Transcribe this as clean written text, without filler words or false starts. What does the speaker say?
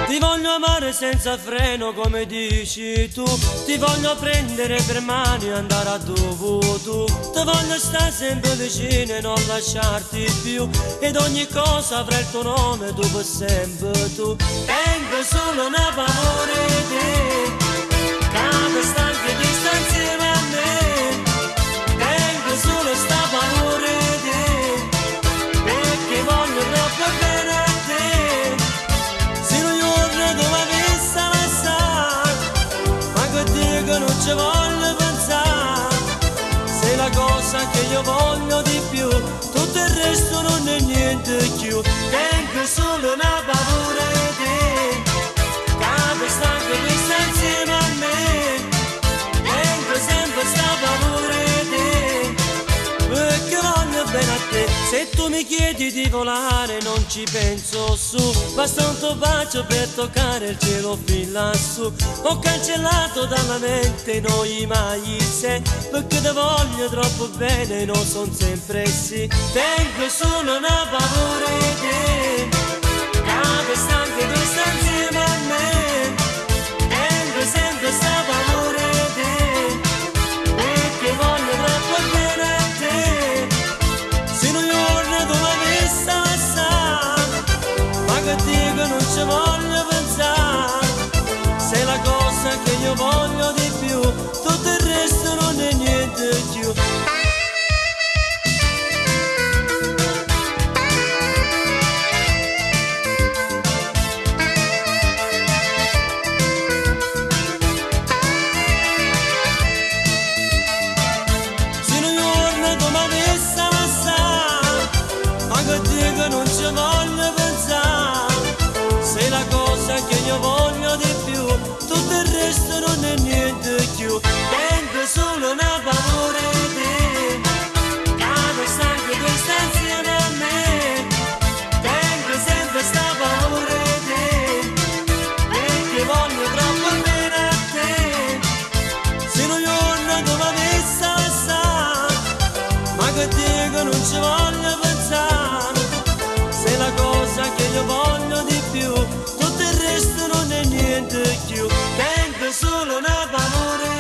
Ti voglio amare senza freno come dici tu. Ti voglio prendere per mano e andare a dove tu. Ti voglio stare sempre vicino e non lasciarti più. Ed ogni cosa avrà il tuo nome, tu per sempre tu. Tengo solo una paura di te, che stanchi di stare insieme a me. Tengo solo sta paura di te, perché voglio troppo bene a te. Se non giorno tu mi avessi lasciato, ma che dico non ci voglio pensare. Sei la cosa che io voglio di più, tutto il resto non è niente più. Tengo solo una paura di te, che stanco di stare insieme a me. Tengo sempre sta paura di te, perché voglio bene a te. Se tu mi chiedi di volare non ci penso su, basta un tuo bacio per toccare il cielo fin lassù. Ho cancellato dalla mente noi mai se, perché ti voglio troppo bene, non son sempre sì. Tengo solo una paura di te, che stanchi di stare insieme a me. Tengo sempre sta paura di te, perché voglio troppo bene a te. Se non giorno tu mi avessi lasciato, ma che dico non ci voglio pensare. Sei la cosa che io voglio di più, tutto il resto non è niente più. Non ci voglio pensare, sei la cosa che io voglio di più, tutto il resto non è niente più. Tengo solo una paura di te, che stanco di stare insieme a me. Tengo sempre sta paura di te, perché voglio troppo bene a te. Se un giorno tu mi avessi lasciato, ma che dico non ci voglio pensare. Sei la cosa che io voglio di più, tutto il resto non è niente più. Tengo solo una paura